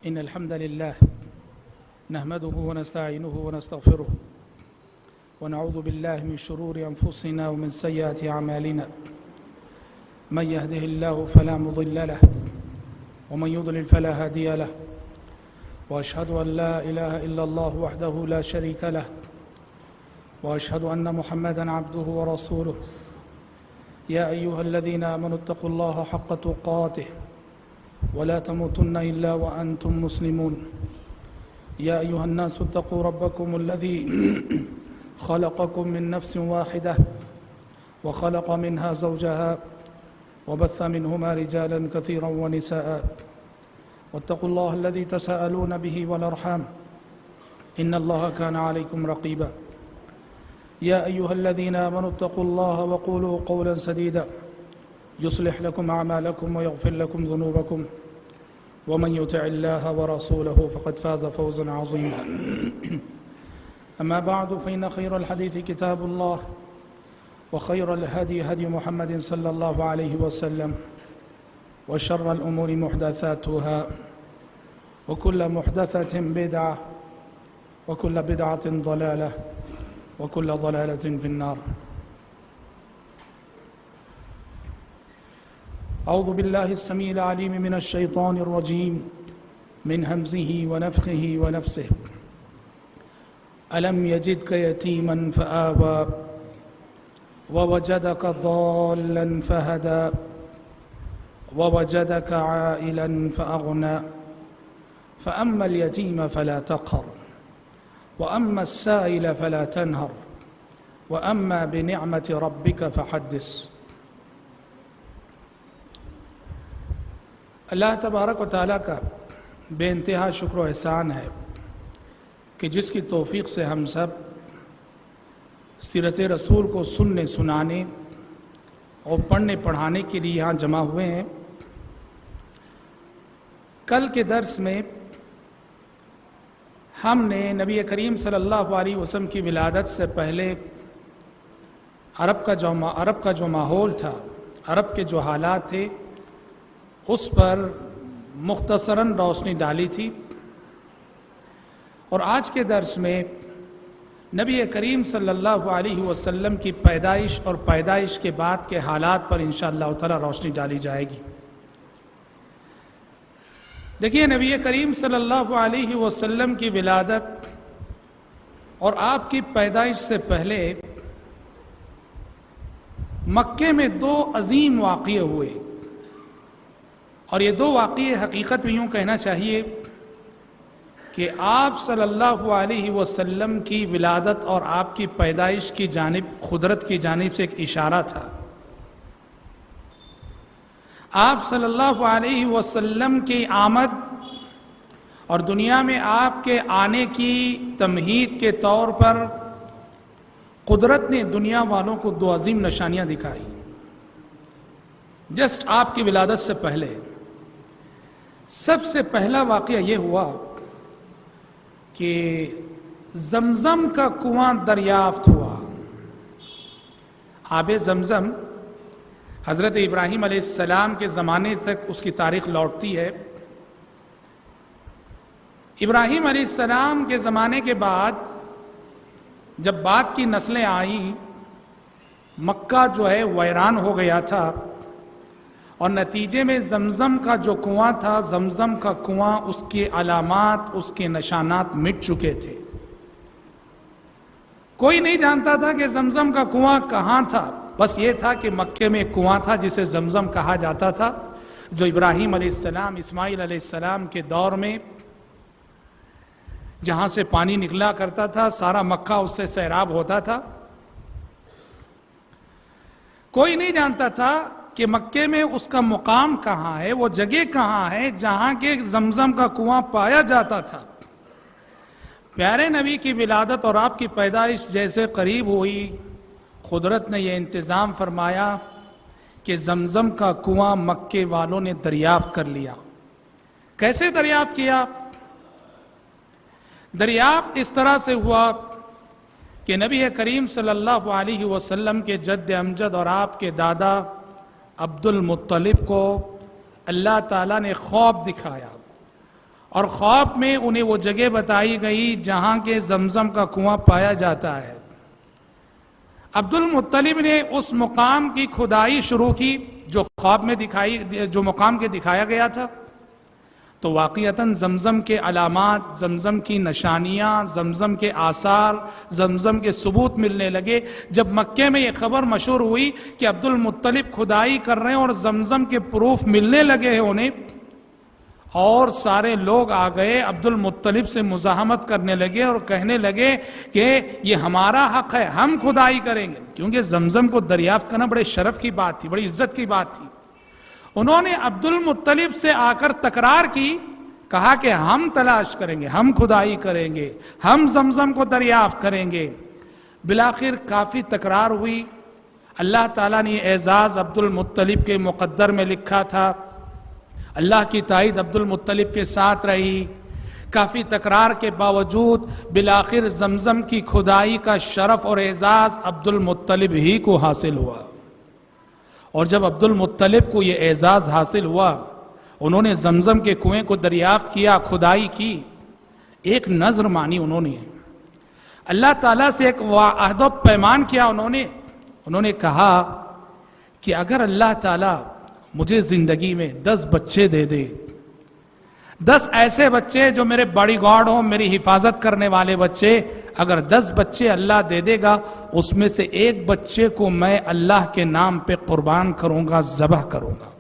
إن الحمد لله نحمده ونستعينه ونستغفره ونعوذ بالله من شرور أنفسنا ومن سيئات أعمالنا من يهده الله فلا مضل له ومن يضلل فلا هادي له وأشهد أن لا إله إلا الله وحده لا شريك له وأشهد أن محمدًا عبده ورسوله يا أيها الذين آمنوا اتقوا الله حق تقاته ولا تموتن إلا وأنتم مسلمون يا أيها الناس اتقوا ربكم الذي خلقكم من نفس واحدة وخلق منها زوجها وبث منهما رجالا كثيرا ونساء واتقوا الله الذي تساءلون به والأرحام إن الله كان عليكم رقيبا يا أيها الذين آمنوا اتقوا الله وقولوا قولا سديدا يصلح لكم أعمالكم ويغفر لكم ذنوبكم ومن يطع الله ورسوله فقد فاز فوزا عظيما أما بعد فإن خير الحديث كتاب الله وخير الهدي هدي محمد صلى الله عليه وسلم وشر الأمور محدثاتها وكل محدثة بدعة وكل بدعة ضلالة وكل ضلالة في النار أعوذ بالله السميع العليم من الشيطان الرجيم من همزه ونفخه ونفسه ألم يجدك يتيما فآوى ووجدك ضالا فهدى ووجدك عائلا فأغنى فأما اليتيم فلا تقهر وأما السائل فلا تنهر وأما بنعمة ربك فحدث اللہ تبارک و تعالیٰ کا بے انتہا شکر و احسان ہے کہ جس کی توفیق سے ہم سب سیرت رسول کو سننے سنانے اور پڑھنے پڑھانے کے لیے یہاں جمع ہوئے ہیں۔ کل کے درس میں ہم نے نبی کریم صلی اللہ علیہ وسلم کی ولادت سے پہلے عرب کا جو ماحول تھا، عرب کے جو حالات تھے، اس پر مختصراً روشنی ڈالی تھی، اور آج کے درس میں نبی کریم صلی اللہ علیہ وسلم کی پیدائش اور پیدائش کے بعد کے حالات پر انشاءاللہ تعالی روشنی ڈالی جائے گی۔ دیکھیے، نبی کریم صلی اللہ علیہ وسلم کی ولادت اور آپ کی پیدائش سے پہلے مکے میں دو عظیم واقعے ہوئے، اور یہ دو واقعے حقیقت میں یوں کہنا چاہیے کہ آپ صلی اللہ علیہ وسلم کی ولادت اور آپ کی پیدائش کی جانب قدرت کی جانب سے ایک اشارہ تھا۔ آپ صلی اللہ علیہ وسلم کی آمد اور دنیا میں آپ کے آنے کی تمہید کے طور پر قدرت نے دنیا والوں کو دو عظیم نشانیاں دکھائی جسٹ آپ کی ولادت سے پہلے۔ سب سے پہلا واقعہ یہ ہوا کہ زمزم کا کنواں دریافت ہوا۔ آب زمزم حضرت ابراہیم علیہ السلام کے زمانے تک اس کی تاریخ لوٹتی ہے۔ ابراہیم علیہ السلام کے زمانے کے بعد جب بعد کی نسلیں آئیں، مکہ جو ہے ویران ہو گیا تھا، اور نتیجے میں زمزم کا جو کنواں تھا، زمزم کا کنواں، اس کے علامات، اس کے نشانات مٹ چکے تھے۔ کوئی نہیں جانتا تھا کہ زمزم کا کنواں کہاں تھا، بس یہ تھا کہ مکے میں ایک کنواں تھا جسے زمزم کہا جاتا تھا، جو ابراہیم علیہ السلام، اسماعیل علیہ السلام کے دور میں جہاں سے پانی نکلا کرتا تھا، سارا مکہ اس سے سیراب ہوتا تھا۔ کوئی نہیں جانتا تھا کہ مکے میں اس کا مقام کہاں ہے، وہ جگہ کہاں ہے جہاں کے زمزم کا کنواں پایا جاتا تھا۔ پیارے نبی کی ولادت اور آپ کی پیدائش جیسے قریب ہوئی، قدرت نے یہ انتظام فرمایا کہ زمزم کا کنواں مکے والوں نے دریافت کر لیا۔ کیسے دریافت کیا؟ دریافت اس طرح سے ہوا کہ نبی کریم صلی اللہ علیہ وسلم کے جد امجد اور آپ کے دادا عبد المطلب کو اللہ تعالیٰ نے خواب دکھایا، اور خواب میں انہیں وہ جگہ بتائی گئی جہاں کے زمزم کا کنواں پایا جاتا ہے۔ عبد المطلب نے اس مقام کی کھدائی شروع کی جو خواب میں جو مقام کے دکھایا گیا تھا، تو واقعتاً زمزم کے علامات، زمزم کی نشانیاں، زمزم کے آثار، زمزم کے ثبوت ملنے لگے۔ جب مکے میں یہ خبر مشہور ہوئی کہ عبد المطلب کھدائی کر رہے ہیں اور زمزم کے پروف ملنے لگے ہیں انہیں، اور سارے لوگ آ گئے عبد المطلب سے مزاحمت کرنے لگے اور کہنے لگے کہ یہ ہمارا حق ہے، ہم کھدائی کریں گے، کیونکہ زمزم کو دریافت کرنا بڑے شرف کی بات تھی، بڑی عزت کی بات تھی۔ انہوں نے عبد المطلب سے آ کر تکرار کی، کہا کہ ہم تلاش کریں گے، ہم کھدائی کریں گے، ہم زمزم کو دریافت کریں گے۔ بالآخر کافی تکرار ہوئی۔ اللہ تعالیٰ نے اعزاز عبد المطلب کے مقدر میں لکھا تھا، اللہ کی تائید عبد المطلب کے ساتھ رہی۔ کافی تکرار کے باوجود بالآخر زمزم کی کھدائی کا شرف اور اعزاز عبد المطلب ہی کو حاصل ہوا۔ اور جب عبد المطلب کو یہ اعزاز حاصل ہوا، انہوں نے زمزم کے کنویں کو دریافت کیا، کھدائی کی، ایک نذر مانی انہوں نے، اللہ تعالیٰ سے ایک عہد و پیمان کیا انہوں نے کہا کہ اگر اللہ تعالیٰ مجھے زندگی میں 10 بچے دے دے، 10 ایسے بچے جو میرے باڈی گارڈ ہوں، میری حفاظت کرنے والے بچے، اگر 10 بچے اللہ دے دے گا، اس میں سے ایک بچے کو میں اللہ کے نام پہ قربان کروں گا، ذبح کروں گا۔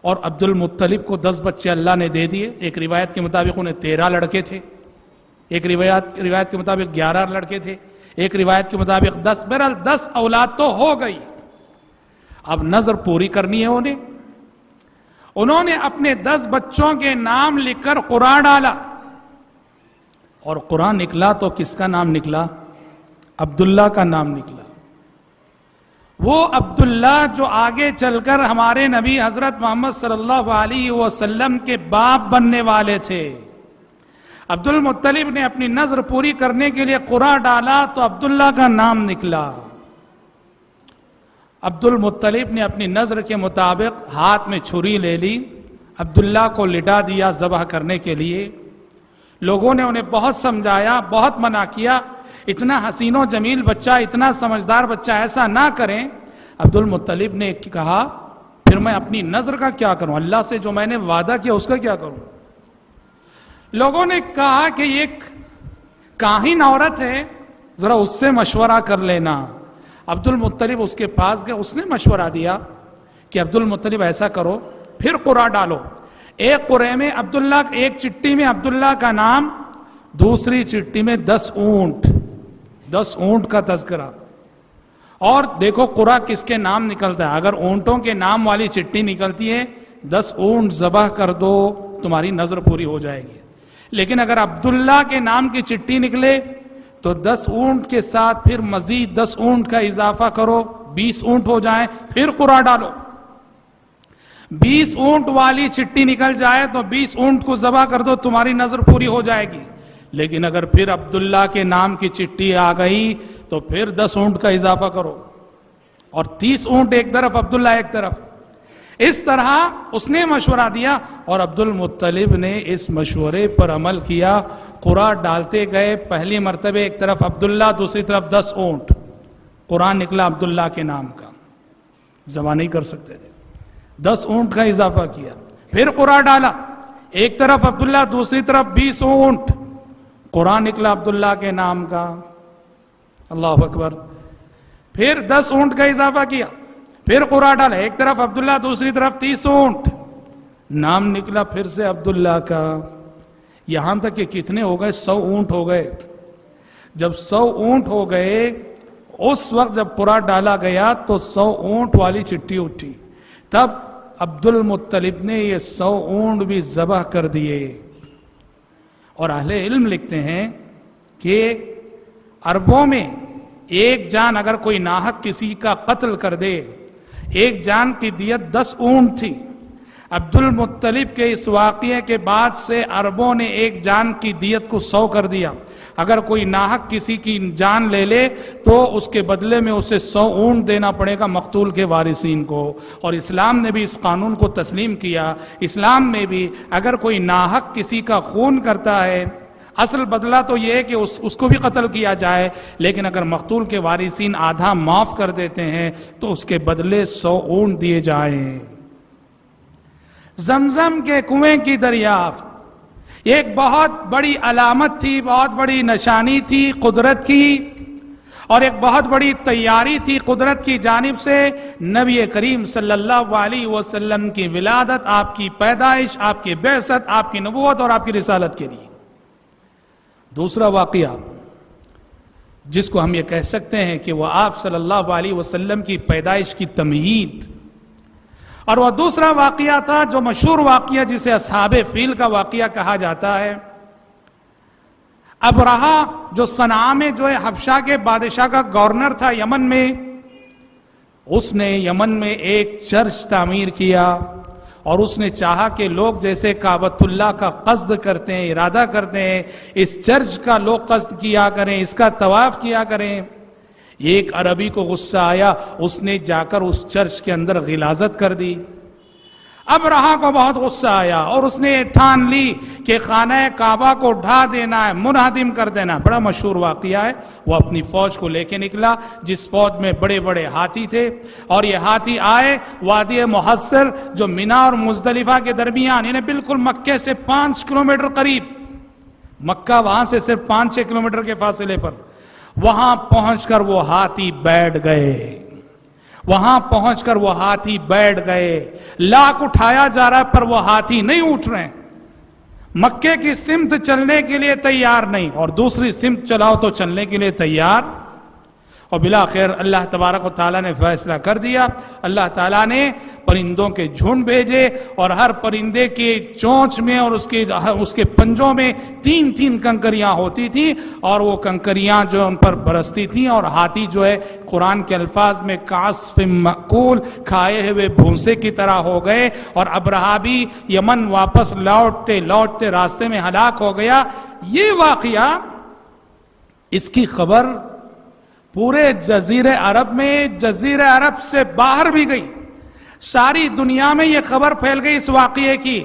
اور عبد المطلب کو 10 بچے اللہ نے دے دیے۔ ایک روایت کے مطابق انہیں 13 لڑکے تھے، ایک روایت کے مطابق 11 لڑکے تھے، ایک روایت کے مطابق 10، بہرحال 10 اولاد تو ہو گئی۔ اب نظر پوری کرنی ہے انہوں نے اپنے 10 بچوں کے نام لکھ کر قرآن ڈالا، اور قرآن نکلا تو کس کا نام نکلا؟ عبداللہ کا نام نکلا۔ وہ عبداللہ جو آگے چل کر ہمارے نبی حضرت محمد صلی اللہ علیہ وسلم کے باپ بننے والے تھے۔ عبد المطلب نے اپنی نظر پوری کرنے کے لیے قرآن ڈالا تو عبداللہ کا نام نکلا۔ عبد المطلب نے اپنی نظر کے مطابق ہاتھ میں چھری لے لی، عبداللہ کو لٹا دیا ذبح کرنے کے لیے۔ لوگوں نے انہیں بہت سمجھایا، بہت منع کیا، اتنا حسین و جمیل بچہ، اتنا سمجھدار بچہ ایسا نہ کریں۔ عبد المطلب نے کہا پھر میں اپنی نظر کا کیا کروں، اللہ سے جو میں نے وعدہ کیا اس کا کیا کروں؟ لوگوں نے کہا کہ یہ ایک کاہن عورت ہے، ذرا اس سے مشورہ کر لینا۔ عبد المطلب اس کے پاس گئے، اس نے مشورہ دیا کہ عبد المطلب ایسا کرو، پھر قرآ ڈالو، ایک قرعے میں عبداللہ، ایک چٹی میں عبداللہ کا نام، دوسری چٹی میں 10 اونٹ کا تذکرہ، اور دیکھو قرعہ کس کے نام نکلتا ہے۔ اگر اونٹوں کے نام والی چٹی نکلتی ہے، 10 اونٹ ذبح کر دو، تمہاری نظر پوری ہو جائے گی۔ لیکن اگر عبداللہ کے نام کی چٹی نکلے تو 10 اونٹ کے ساتھ پھر مزید 10 اونٹ کا اضافہ کرو، 20 اونٹ ہو جائیں، پھر قرعہ ڈالو۔ 20 اونٹ والی چٹی نکل جائے تو 20 اونٹ کو ذبح کر دو، تمہاری نظر پوری ہو جائے گی۔ لیکن اگر پھر عبداللہ کے نام کی چٹی آ گئی تو پھر 10 اونٹ کا اضافہ کرو، اور 30 اونٹ ایک طرف، عبداللہ ایک طرف۔ اس طرح اس نے مشورہ دیا، اور عبد المطلب نے اس مشورے پر عمل کیا۔ قرآن ڈالتے گئے، پہلی مرتبہ ایک طرف عبداللہ، دوسری طرف 10 اونٹ، قرآن نکلا عبداللہ کے نام کا، ذبح نہیں کر سکتے تھے، 10 اونٹ کا اضافہ کیا، پھر قرآن ڈالا، ایک طرف عبداللہ، دوسری طرف 20 اونٹ، قرآن نکلا عبداللہ کے نام کا، اللہ اکبر، پھر 10 اونٹ کا اضافہ کیا، پھر قرآن ڈالا، ایک طرف عبداللہ، دوسری طرف 30 اونٹ، نام نکلا پھر سے عبداللہ کا، یہاں تک کہ کتنے ہو گئے؟ 100 اونٹ ہو گئے۔ جب 100 اونٹ ہو گئے، اس وقت جب قرآن ڈالا گیا تو 100 اونٹ والی چٹھی اٹھی، تب عبد المطلب نے یہ 100 اونٹ بھی ذبح کر دیے۔ اور اہل علم لکھتے ہیں کہ عربوں میں ایک جان اگر کوئی ناحق کسی کا قتل کر دے، ایک جان کی دیت 10 اونٹ تھی، عبد المطلب کے اس واقعے کے بعد سے عربوں نے ایک جان کی دیت کو 100 کر دیا. اگر کوئی ناحق کسی کی جان لے لے تو اس کے بدلے میں اسے 100 اونٹ دینا پڑے گا مقتول کے وارثین کو. اور اسلام نے بھی اس قانون کو تسلیم کیا. اسلام میں بھی اگر کوئی ناحق کسی کا خون کرتا ہے، اصل بدلہ تو یہ ہے کہ اس کو بھی قتل کیا جائے، لیکن اگر مقتول کے وارثین آدھا معاف کر دیتے ہیں تو اس کے بدلے 100 اونٹ دیے جائیں. زمزم کے کنویں کی دریافت ایک بہت بڑی علامت تھی، بہت بڑی نشانی تھی قدرت کی، اور ایک بہت بڑی تیاری تھی قدرت کی جانب سے نبی کریم صلی اللہ علیہ وسلم کی ولادت، آپ کی پیدائش، آپ کی بعثت، آپ کی نبوت اور آپ کی رسالت کے لیے. دوسرا واقعہ جس کو ہم یہ کہہ سکتے ہیں کہ وہ آپ صلی اللہ علیہ وسلم کی پیدائش کی تمہید، اور وہ دوسرا واقعہ تھا جو مشہور واقعہ جسے اصحاب فیل کا واقعہ کہا جاتا ہے. ابرہا جو صنعاء میں جو ہے حبشہ کے بادشاہ کا گورنر تھا یمن میں، اس نے یمن میں ایک چرچ تعمیر کیا اور اس نے چاہا کہ لوگ جیسے کعبۃ اللہ کا قصد کرتے ہیں، ارادہ کرتے ہیں، اس چرچ کا لوگ قصد کیا کریں، اس کا طواف کیا کریں. ایک عربی کو غصہ آیا، اس نے جا کر اس چرچ کے اندر غلاظت کر دی. ابرہا کو بہت غصہ آیا اور اس نے ٹھان لی کہ خانہ کعبہ کو ڈھا دینا ہے، منہدم کر دینا. بڑا مشہور واقعہ ہے. وہ اپنی فوج کو لے کے نکلا جس فوج میں بڑے بڑے ہاتھی تھے، اور یہ ہاتھی آئے وادی محصر جو مینا اور مزدلفہ کے درمیان، یعنی بالکل مکے سے 5 کلومیٹر قریب، مکہ وہاں سے صرف 5-6 کلومیٹر کے فاصلے پر، وہاں پہنچ کر وہ ہاتھی بیٹھ گئے. وہاں پہنچ کر وہ ہاتھی بیٹھ گئے. لاکھ اٹھایا جا رہا ہے پر وہ ہاتھی نہیں اٹھ رہے، مکے کی سمت چلنے کے لیے تیار نہیں، اور دوسری سمت چلاؤ تو چلنے کے لیے تیار. اور بلاخر اللہ تبارک و تعالیٰ نے فیصلہ کر دیا. اللہ تعالیٰ نے پرندوں کے جھنڈ بھیجے اور ہر پرندے کے چونچ میں اور اس کے پنجوں میں 3 کنکریاں ہوتی تھیں، اور وہ کنکریاں جو ان پر برستی تھیں، اور ہاتھی جو ہے قرآن کے الفاظ میں کعصف مأکول، کھائے ہوئے بھونسے کی طرح ہو گئے. اور ابرہا بھی یمن واپس لوٹتے راستے میں ہلاک ہو گیا. یہ واقعہ، اس کی خبر پورے جزیرہ عرب میں، جزیرہ عرب سے باہر بھی گئی. ساری دنیا میں یہ خبر پھیل گئی اس واقعے کی.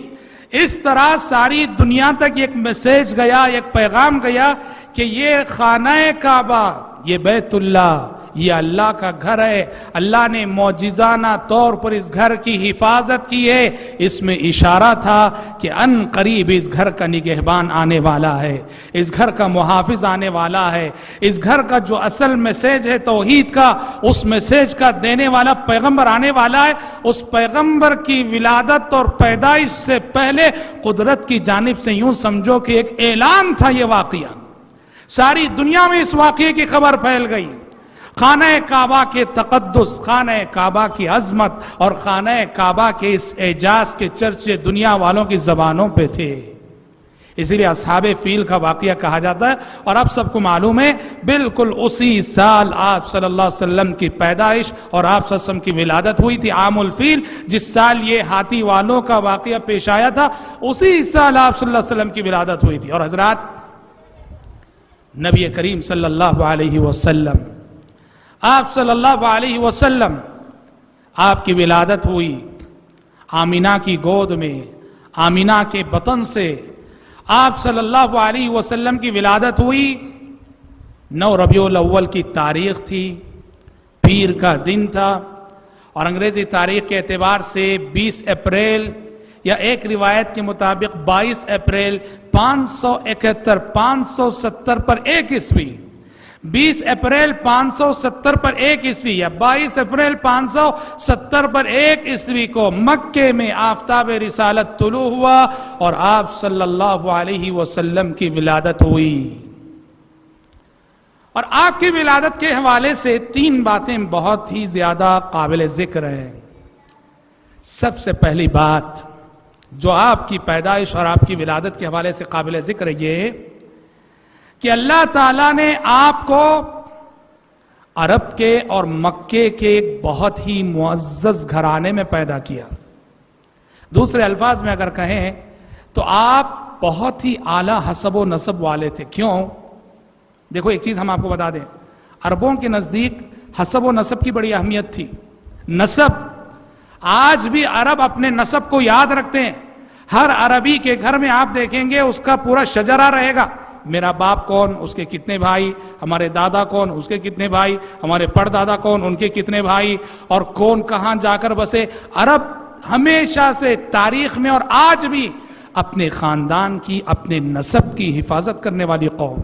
اس طرح ساری دنیا تک ایک میسیج گیا، ایک پیغام گیا کہ یہ خانہ کعبہ، یہ بیت اللہ، یہ اللہ کا گھر ہے. اللہ نے معجزانہ طور پر اس گھر کی حفاظت کی ہے. اس میں اشارہ تھا کہ ان قریب اس گھر کا نگہبان آنے والا ہے، اس گھر کا محافظ آنے والا ہے. اس گھر کا جو اصل میسیج ہے توحید کا، اس میسیج کا دینے والا پیغمبر آنے والا ہے. اس پیغمبر کی ولادت اور پیدائش سے پہلے قدرت کی جانب سے یوں سمجھو کہ ایک اعلان تھا یہ واقعہ. ساری دنیا میں اس واقعے کی خبر پھیل گئی. خانہ کعبہ کے تقدس، خانہ کعبہ کی عظمت اور خانہ کعبہ کے اس اعجاز کے چرچے دنیا والوں کی زبانوں پہ تھے. اسی لیے اصحاب فیل کا واقعہ کہا جاتا ہے. اور اب سب کو معلوم ہے بالکل اسی سال آپ صلی اللہ علیہ وسلم کی پیدائش اور آپ صلی اللہ علیہ وسلم کی ولادت ہوئی تھی. عام الفیل، جس سال یہ ہاتھی والوں کا واقعہ پیش آیا تھا، اسی سال آپ صلی اللہ علیہ وسلم کی ولادت ہوئی تھی. اور حضرات، نبی کریم صلی اللہ علیہ وسلم، آپ صلی اللہ علیہ وسلم، آپ کی ولادت ہوئی آمینہ کی گود میں، آمینہ کے بطن سے آپ صلی اللہ علیہ وسلم کی ولادت ہوئی. 9 ربیع الاول کی تاریخ تھی، پیر کا دن تھا، اور انگریزی تاریخ کے اعتبار سے 20 اپریل یا ایک روایت کے مطابق 22 اپریل 571 570 پر 1 عیسوی، 20 اپریل 570 پر 1 عیسوی یا 22 اپریل 570 پر 1 عیسوی کو مکے میں آفتاب رسالت طلوع ہوا اور آپ صلی اللہ علیہ وسلم کی ولادت ہوئی. اور آپ کی ولادت کے حوالے سے 3 باتیں بہت ہی زیادہ قابل ذکر ہیں. سب سے پہلی بات جو آپ کی پیدائش اور آپ کی ولادت کے حوالے سے قابل ذکر ہے یہ کہ اللہ تعالیٰ نے آپ کو عرب کے اور مکے کے ایک بہت ہی معزز گھرانے میں پیدا کیا. دوسرے الفاظ میں اگر کہیں تو آپ بہت ہی اعلیٰ حسب و نسب والے تھے. کیوں؟ دیکھو ایک چیز ہم آپ کو بتا دیں، عربوں کے نزدیک حسب و نسب کی بڑی اہمیت تھی. نسب، آج بھی عرب اپنے نسب کو یاد رکھتے ہیں. ہر عربی کے گھر میں آپ دیکھیں گے اس کا پورا شجرہ رہے گا. میرا باپ کون، اس کے کتنے بھائی، ہمارے دادا کون، اس کے کتنے بھائی، ہمارے پردادا کون، ان کے کتنے بھائی، اور کون کہاں جا کر بسے. عرب ہمیشہ سے تاریخ میں اور آج بھی اپنے خاندان کی، اپنے نسب کی حفاظت کرنے والی قوم.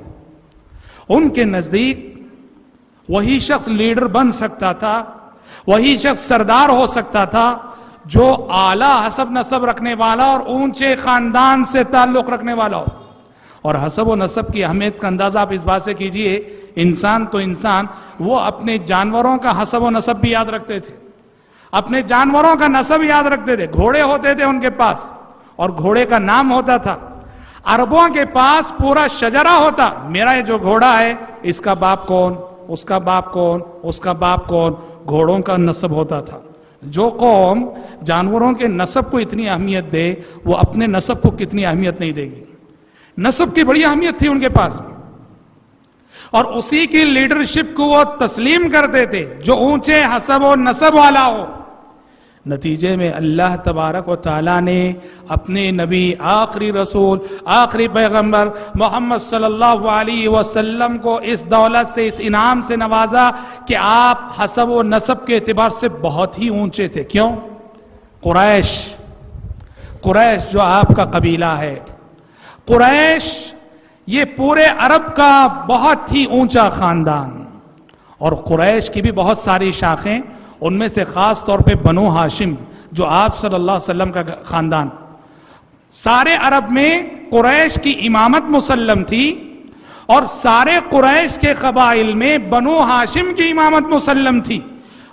ان کے نزدیک وہی شخص لیڈر بن سکتا تھا، وہی شخص سردار ہو سکتا تھا جو اعلیٰ حسب نسب رکھنے والا اور اونچے خاندان سے تعلق رکھنے والا ہو. اور حسب و نسب کی اہمیت کا اندازہ آپ اس بات سے کیجئے، انسان تو انسان، وہ اپنے جانوروں کا حسب و نسب بھی یاد رکھتے تھے، اپنے جانوروں کا نسب یاد رکھتے تھے. گھوڑے ہوتے تھے ان کے پاس اور گھوڑے کا نام ہوتا تھا. عربوں کے پاس پورا شجرہ ہوتا، میرا یہ جو گھوڑا ہے اس کا باپ کون، اس کا باپ کون، اس کا باپ کون. گھوڑوں کا نسب ہوتا تھا. جو قوم جانوروں کے نسب کو اتنی اہمیت دے وہ اپنے نسب کو کتنی اہمیت نہیں دے گی. نسب کی بڑی اہمیت تھی ان کے پاس، اور اسی کی لیڈرشپ کو وہ تسلیم کرتے تھے جو اونچے حسب و نسب والا ہو. نتیجے میں اللہ تبارک و تعالیٰ نے اپنے نبی، آخری رسول، آخری پیغمبر محمد صلی اللہ علیہ وسلم کو اس دولت سے، اس انعام سے نوازا کہ آپ حسب و نسب کے اعتبار سے بہت ہی اونچے تھے. کیوں؟ قریش جو آپ کا قبیلہ ہے، قریش یہ پورے عرب کا بہت ہی اونچا خاندان، اور قریش کی بھی بہت ساری شاخیں، ان میں سے خاص طور پہ بنو ہاشم جو آپ صلی اللہ علیہ وسلم کا خاندان. سارے عرب میں قریش کی امامت مسلم تھی، اور سارے قریش کے قبائل میں بنو ہاشم کی امامت مسلم تھی.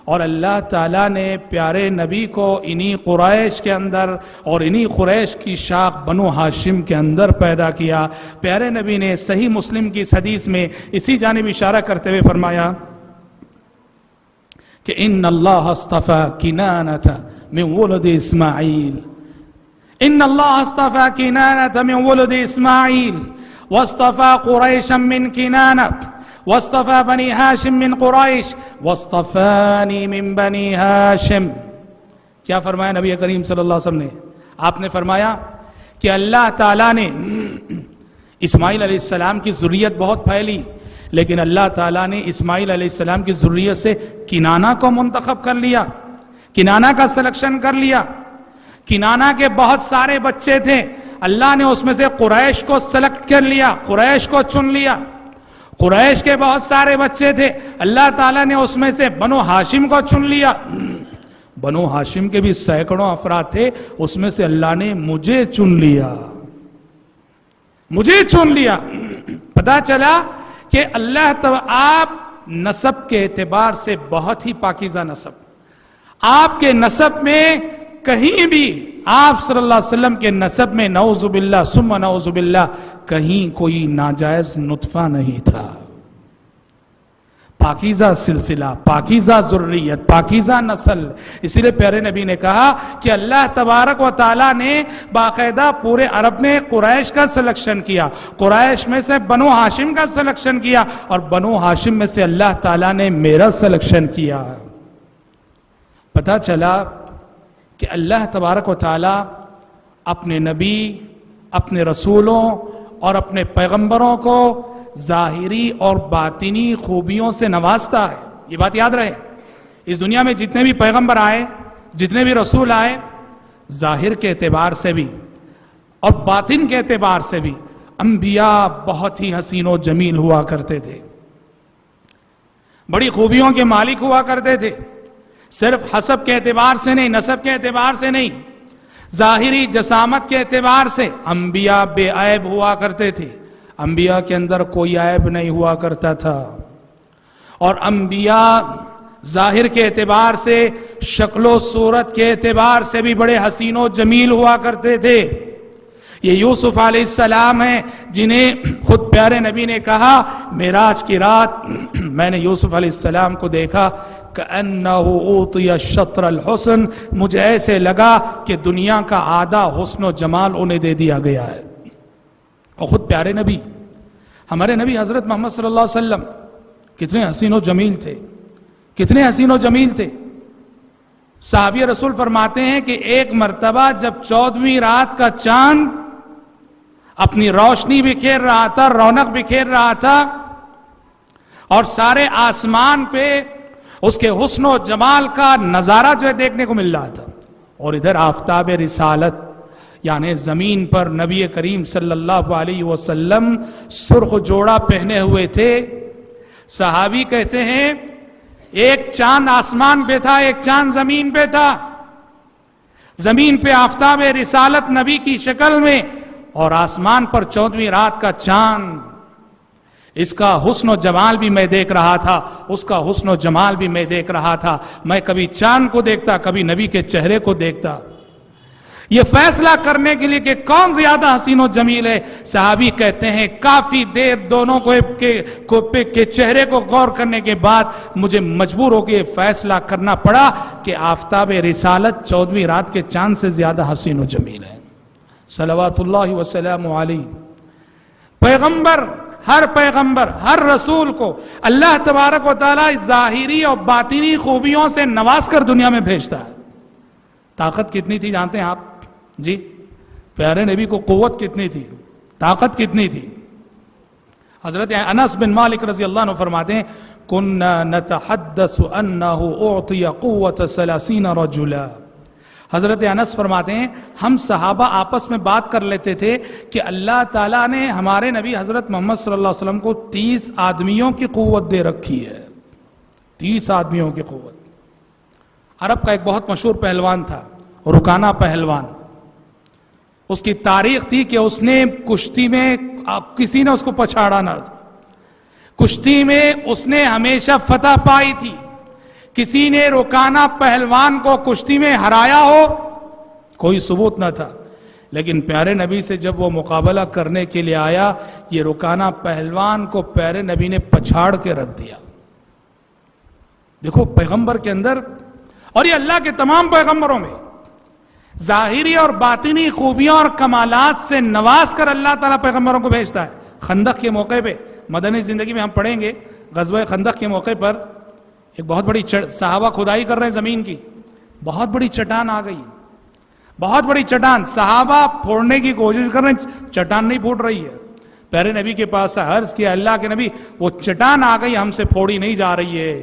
اور اللہ تعالیٰ نے پیارے نبی کو انہی قریش کے اندر اور انہی قریش کی شاخ بنو ہاشم کے اندر پیدا کیا. پیارے نبی نے صحیح مسلم کی اس حدیث میں اسی جانب اشارہ کرتے ہوئے فرمایا کہ ان اللہ اصطفى کنانۃ من ولد اسماعیل، ان اللہ اصطفى کنانۃ من ولد اسماعیل واصطفى قریشا من کنانہ واصطفى بنی ہاشم من قریش واصطفانی من بنی ہاشم. کیا فرمایا نبی کریم صلی اللہ علیہ وسلم نے؟ آپ نے فرمایا کہ اللہ تعالیٰ نے اسماعیل علیہ السلام کی ذریت بہت پھیلی، لیکن اللہ تعالیٰ نے اسماعیل علیہ السلام کی ذریت سے کنانہ کو منتخب کر لیا، کنانہ کا سلیکشن کر لیا. کنانہ کے بہت سارے بچے تھے، اللہ نے اس میں سے قریش کو سلیکٹ کر لیا، قریش کو چن لیا. قریش کے بہت سارے بچے تھے، اللہ تعالیٰ نے اس میں سے بنو ہاشم کو چن لیا. بنو ہاشم کے بھی سینکڑوں افراد تھے، اس میں سے اللہ نے مجھے چن لیا، مجھے چن لیا. پتا چلا کہ اللہ آپ نسب کے اعتبار سے بہت ہی پاکیزہ نسب. آپ کے نسب میں کہیں بھی، آپ صلی اللہ علیہ وسلم کے نسب میں نعوذ باللہ ثم نعوذ باللہ کہیں کوئی ناجائز نطفہ نہیں تھا. پاکیزہ سلسلہ، پاکیزہ ذریت، پاکیزہ نسل. اسی لیے پیارے نبی نے کہا کہ اللہ تبارک و تعالیٰ نے باقاعدہ پورے عرب میں قریش کا سلیکشن کیا، قریش میں سے بنو ہاشم کا سلیکشن کیا، اور بنو ہاشم میں سے اللہ تعالیٰ نے میرا سلیکشن کیا. پتہ چلا کہ اللہ تبارک و تعالیٰ اپنے نبی، اپنے رسولوں اور اپنے پیغمبروں کو ظاہری اور باطنی خوبیوں سے نوازتا ہے. یہ بات یاد رہے، اس دنیا میں جتنے بھی پیغمبر آئے، جتنے بھی رسول آئے، ظاہر کے اعتبار سے بھی اور باطن کے اعتبار سے بھی انبیاء بہت ہی حسین و جمیل ہوا کرتے تھے، بڑی خوبیوں کے مالک ہوا کرتے تھے. صرف حسب کے اعتبار سے نہیں، نسب کے اعتبار سے نہیں، ظاہری جسامت کے اعتبار سے انبیاء بے عیب ہوا کرتے تھے. انبیاء کے اندر کوئی عیب نہیں ہوا کرتا تھا، اور انبیاء ظاہر کے اعتبار سے، شکل و صورت کے اعتبار سے بھی بڑے حسین و جمیل ہوا کرتے تھے. یہ یوسف علیہ السلام ہیں جنہیں خود پیارے نبی نے کہا معراج کی رات میں نے یوسف علیہ السلام کو دیکھا کأنہ اوتی شطر الحسن، مجھے ایسے لگا کہ دنیا کا آدھا حسن و جمال انہیں دے دیا گیا ہے۔ اور خود پیارے نبی، ہمارے نبی حضرت محمد صلی اللہ علیہ وسلم کتنے حسین و جمیل تھے، کتنے حسین و جمیل تھے۔ صحابی رسول فرماتے ہیں کہ ایک مرتبہ جب 14ویں رات کا چاند اپنی روشنی بکھیر رہا تھا، رونق بکھیر رہا تھا، اور سارے آسمان پہ اس کے حسن و جمال کا نظارہ جو ہے دیکھنے کو مل رہا تھا، اور ادھر آفتاب رسالت یعنی زمین پر نبی کریم صلی اللہ علیہ وسلم سرخ جوڑا پہنے ہوئے تھے۔ صحابی کہتے ہیں ایک چاند آسمان پہ تھا، ایک چاند زمین پہ تھا، زمین پہ آفتاب رسالت نبی کی شکل میں، اور آسمان پر 14ویں رات کا چاند، اس کا حسن و جمال بھی میں دیکھ رہا تھا، اس کا حسن و جمال بھی میں دیکھ رہا تھا۔ میں کبھی چاند کو دیکھتا، کبھی نبی کے چہرے کو دیکھتا، یہ فیصلہ کرنے کے لیے کہ کون زیادہ حسین و جمیل ہے۔ صحابی کہتے ہیں کافی دیر دونوں کے چہرے کو غور کرنے کے بعد مجھے مجبور ہو کے فیصلہ کرنا پڑا کہ آفتاب رسالت 14ویں رات کے چاند سے زیادہ حسین و جمیل ہے۔ صلوات اللہ وسلام علیہ۔ پیغمبر ہر رسول کو اللہ تبارک و تعالی ظاہری اور باطنی خوبیوں سے نواز کر دنیا میں بھیجتا ہے۔ طاقت کتنی تھی جانتے ہیں آپ؟ جی، پیارے نبی کو قوت کتنی تھی، طاقت کتنی تھی؟ حضرت انس بن مالک رضی اللہ عنہ فرماتے ہیں کننا نتحدث انہ اعطی قوت 30 رجلا۔ حضرت انس فرماتے ہیں ہم صحابہ آپس میں بات کر لیتے تھے کہ اللہ تعالیٰ نے ہمارے نبی حضرت محمد صلی اللہ علیہ وسلم کو 30 آدمیوں کی قوت دے رکھی ہے، 30 آدمیوں کی قوت۔ عرب کا ایک بہت مشہور پہلوان تھا، رکانہ پہلوان۔ اس کی تاریخ تھی کہ اس نے کشتی میں کسی نے اس کو پچھاڑا نہ تھا، کشتی میں اس نے ہمیشہ فتح پائی تھی، کسی نے رکانہ پہلوان کو کشتی میں ہرایا ہو کوئی ثبوت نہ تھا۔ لیکن پیارے نبی سے جب وہ مقابلہ کرنے کے لیے آیا، یہ رکانہ پہلوان کو پیارے نبی نے پچھاڑ کے رکھ دیا۔ دیکھو پیغمبر کے اندر، اور یہ اللہ کے تمام پیغمبروں میں ظاہری اور باطنی خوبیاں اور کمالات سے نواز کر اللہ تعالیٰ پیغمبروں کو بھیجتا ہے۔ خندق کے موقع پہ مدنی زندگی میں ہم پڑھیں گے، غزوہ خندق کے موقع پر ایک بہت بڑی صحابہ کھدائی کر رہے ہیں زمین کی، بہت بڑی چٹان آ گئی، بہت بڑی چٹان، صحابہ پھوڑنے کی کوشش کر رہے ہیں، چٹان نہیں پھوٹ رہی ہے۔ پیارے نبی کے پاس عرض کیا اللہ کے نبی وہ چٹان آ گئی، ہم سے پھوڑی نہیں جا رہی ہے۔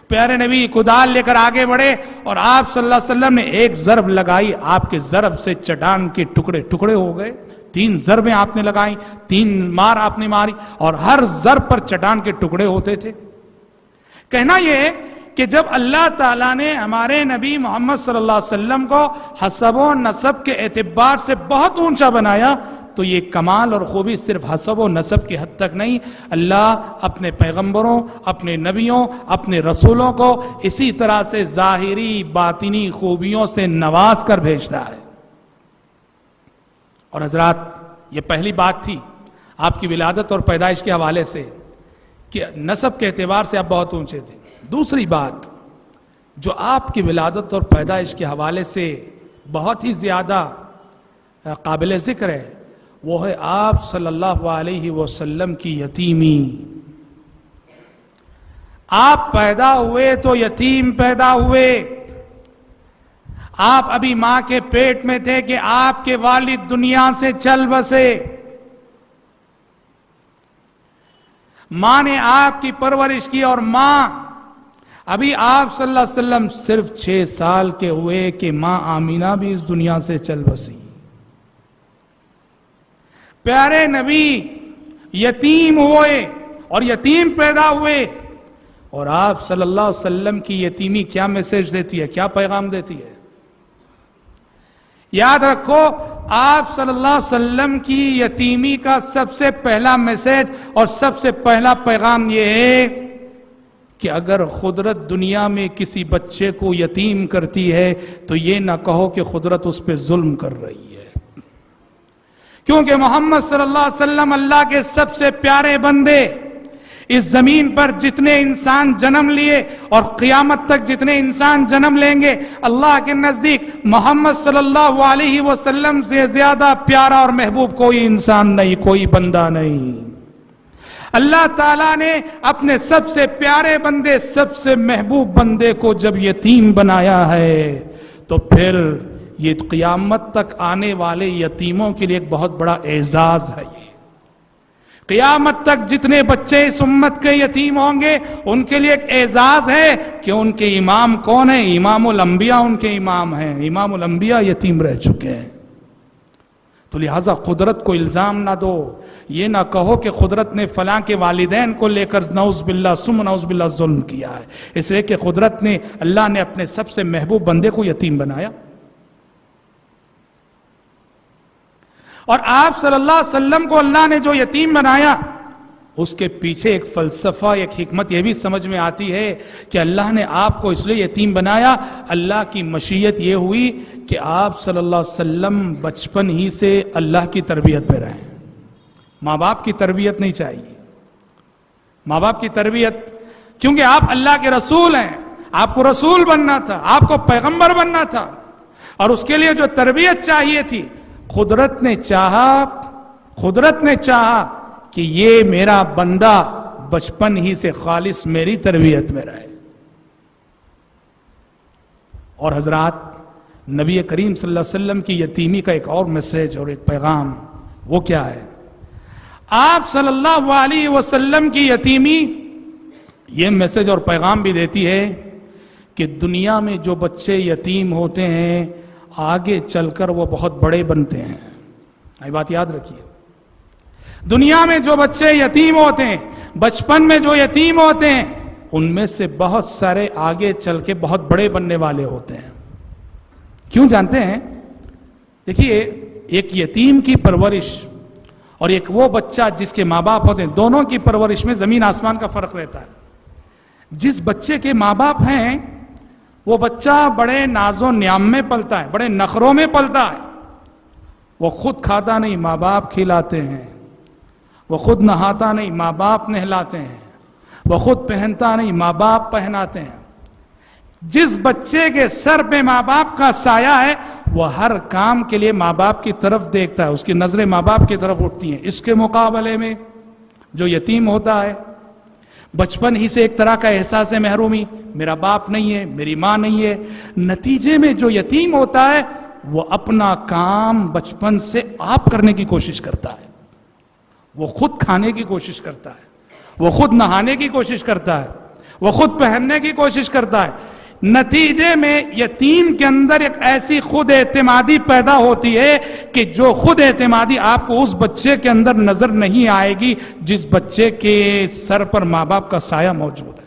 پیارے نبی کدال لے کر آگے بڑھے اور آپ صلی اللہ علیہ وسلم نے ایک ضرب لگائی، آپ کے ضرب سے چٹان کے ٹکڑے ٹکڑے ہو گئے۔ 3 ضربیں آپ نے لگائیں، 3 مار آپ نے ماری، اور ہر ضرب پر چٹان کے ٹکڑے ہوتے تھے۔ کہنا یہ کہ جب اللہ تعالیٰ نے ہمارے نبی محمد صلی اللہ علیہ وسلم کو حسب و نسب کے اعتبار سے بہت اونچا بنایا، تو یہ کمال اور خوبی صرف حسب و نسب کی حد تک نہیں، اللہ اپنے پیغمبروں، اپنے نبیوں، اپنے رسولوں کو اسی طرح سے ظاہری باطنی خوبیوں سے نواز کر بھیجتا ہے۔ اور حضرات یہ پہلی بات تھی آپ کی ولادت اور پیدائش کے حوالے سے کہ نسب کے اعتبار سے آپ بہت اونچے تھے۔ دوسری بات جو آپ کی ولادت اور پیدائش کے حوالے سے بہت ہی زیادہ قابل ذکر ہے، وہ ہے آپ صلی اللہ علیہ وسلم کی یتیمی۔ آپ پیدا ہوئے تو یتیم پیدا ہوئے، آپ ابھی ماں کے پیٹ میں تھے کہ آپ کے والد دنیا سے چل بسے، ماں نے آپ کی پرورش کی، اور ماں ابھی آپ صلی اللہ علیہ وسلم صرف 6 سال کے ہوئے کہ ماں آمینہ بھی اس دنیا سے چل بسی۔ پیارے نبی یتیم ہوئے اور یتیم پیدا ہوئے، اور آپ صلی اللہ علیہ وسلم کی یتیمی کیا میسج دیتی ہے، کیا پیغام دیتی ہے؟ یاد رکھو آپ صلی اللہ علیہ وسلم کی یتیمی کا سب سے پہلا میسج اور سب سے پہلا پیغام یہ ہے کہ اگر قدرت دنیا میں کسی بچے کو یتیم کرتی ہے تو یہ نہ کہو کہ قدرت اس پہ ظلم کر رہی ہے، کیونکہ محمد صلی اللہ علیہ وسلم اللہ کے سب سے پیارے بندے، اس زمین پر جتنے انسان جنم لیے اور قیامت تک جتنے انسان جنم لیں گے، اللہ کے نزدیک محمد صلی اللہ علیہ وسلم سے زیادہ پیارا اور محبوب کوئی انسان نہیں، کوئی بندہ نہیں۔ اللہ تعالیٰ نے اپنے سب سے پیارے بندے، سب سے محبوب بندے کو جب یتیم بنایا ہے تو پھر یہ قیامت تک آنے والے یتیموں کے لیے ایک بہت بڑا اعزاز ہے۔ یہ قیامت تک جتنے بچے اس امت کے یتیم ہوں گے ان کے لیے ایک اعزاز ہے کہ ان کے امام کون ہیں؟ امام الانبیاء ان کے امام ہیں۔ امام الانبیاء یتیم رہ چکے ہیں۔ تو لہٰذا قدرت کو الزام نہ دو، یہ نہ کہو کہ قدرت نے فلاں کے والدین کو لے کر نعوذ باللہ ثم نعوذ باللہ ظلم کیا ہے، اس لیے کہ قدرت نے، اللہ نے اپنے سب سے محبوب بندے کو یتیم بنایا۔ اور آپ صلی اللہ علیہ وسلم کو اللہ نے جو یتیم بنایا، اس کے پیچھے ایک فلسفہ، ایک حکمت یہ بھی سمجھ میں آتی ہے کہ اللہ نے آپ کو اس لیے یتیم بنایا، اللہ کی مشیت یہ ہوئی کہ آپ صلی اللہ علیہ وسلم بچپن ہی سے اللہ کی تربیت میں رہیں۔ ماں باپ کی تربیت نہیں چاہیے، ماں باپ کی تربیت، کیونکہ آپ اللہ کے رسول ہیں، آپ کو رسول بننا تھا، آپ کو پیغمبر بننا تھا، اور اس کے لیے جو تربیت چاہیے تھی، قدرت نے چاہا کہ یہ میرا بندہ بچپن ہی سے خالص میری تربیت میں رہے۔ اور حضرات، نبی کریم صلی اللہ علیہ وسلم کی یتیمی کا ایک اور میسج اور ایک پیغام، وہ کیا ہے؟ آپ صلی اللہ علیہ وسلم کی یتیمی یہ میسج اور پیغام بھی دیتی ہے کہ دنیا میں جو بچے یتیم ہوتے ہیں آگے چل کر وہ بہت بڑے بنتے ہیں۔ یہ بات یاد رکھیے، دنیا میں جو بچے یتیم ہوتے ہیں، بچپن میں جو یتیم ہوتے ہیں، ان میں سے بہت سارے آگے چل کے بہت بڑے بننے والے ہوتے ہیں۔ کیوں جانتے ہیں؟ دیکھیے، ایک یتیم کی پرورش اور ایک وہ بچہ جس کے ماں باپ ہوتے ہیں، دونوں کی پرورش میں زمین آسمان کا فرق رہتا ہے۔ جس بچے کے ماں باپ ہیں وہ بچہ بڑے ناز و نیام میں پلتا ہے، بڑے نخروں میں پلتا ہے، وہ خود کھاتا نہیں، ماں باپ کھلاتے ہیں، وہ خود نہاتا نہیں، ماں باپ نہلاتے ہیں، وہ خود پہنتا نہیں، ماں باپ پہناتے ہیں۔ جس بچے کے سر پہ ماں باپ کا سایہ ہے وہ ہر کام کے لیے ماں باپ کی طرف دیکھتا ہے، اس کی نظریں ماں باپ کی طرف اٹھتی ہیں۔ اس کے مقابلے میں جو یتیم ہوتا ہے، بچپن ہی سے ایک طرح کا احساس ہے محرومی، میرا باپ نہیں ہے، میری ماں نہیں ہے۔ نتیجے میں جو یتیم ہوتا ہے وہ اپنا کام بچپن سے آپ کرنے کی کوشش کرتا ہے، وہ خود کھانے کی کوشش کرتا ہے، وہ خود نہانے کی کوشش کرتا ہے، وہ خود پہننے کی کوشش کرتا ہے۔ نتیجے میں یتیم کے اندر ایک ایسی خود اعتمادی پیدا ہوتی ہے کہ جو خود اعتمادی آپ کو اس بچے کے اندر نظر نہیں آئے گی جس بچے کے سر پر ماں باپ کا سایہ موجود ہے۔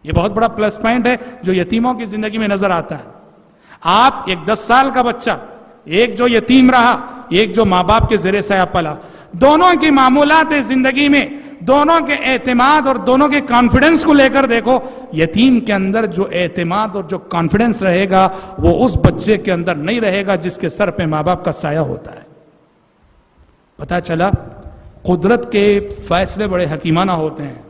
یہ بہت بڑا پلس پوائنٹ ہے جو یتیموں کی زندگی میں نظر آتا ہے۔ آپ ایک 10 سال کا بچہ، ایک جو یتیم رہا، ایک جو ماں باپ کے زیر سایہ پلا، دونوں کی معمولات زندگی میں، دونوں کے اعتماد اور دونوں کے کانفیڈنس کو لے کر دیکھو، یتیم کے اندر جو اعتماد اور جو کانفیڈنس رہے گا وہ اس بچے کے اندر نہیں رہے گا جس کے سر پہ ماں باپ کا سایہ ہوتا ہے۔ پتہ چلا قدرت کے فیصلے بڑے حکیمانہ ہوتے ہیں۔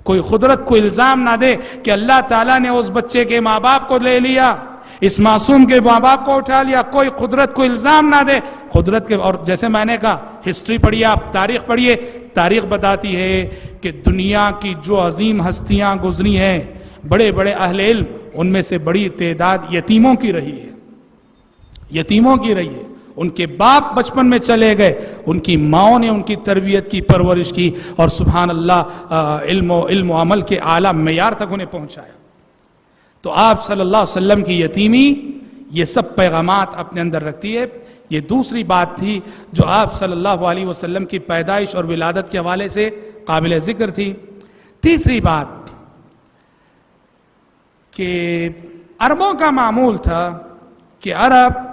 کوئی قدرت کو الزام نہ دے کہ اللہ تعالیٰ نے اس بچے کے ماں باپ کو لے لیا، اس معصوم کے ماں باپ کو اٹھا لیا، کوئی قدرت کو الزام نہ دے۔ قدرت کے، اور جیسے میں نے کہا، ہسٹری پڑھیے، آپ تاریخ پڑھیے، تاریخ بتاتی ہے کہ دنیا کی جو عظیم ہستیاں گزری ہیں، بڑے بڑے اہل علم، ان میں سے بڑی تعداد یتیموں کی رہی ہے، یتیموں کی رہی ہے۔ ان کے باپ بچپن میں چلے گئے، ان کی ماؤں نے ان کی تربیت کی، پرورش کی، اور سبحان اللہ علم و عمل کے اعلیٰ معیار تک انہیں پہنچایا۔ تو آپ صلی اللہ علیہ وسلم کی یتیمی یہ سب پیغامات اپنے اندر رکھتی ہے۔ یہ دوسری بات تھی جو آپ صلی اللہ علیہ وسلم کی پیدائش اور ولادت کے حوالے سے قابل ذکر تھی۔ تیسری بات کہ عربوں کا معمول تھا کہ عرب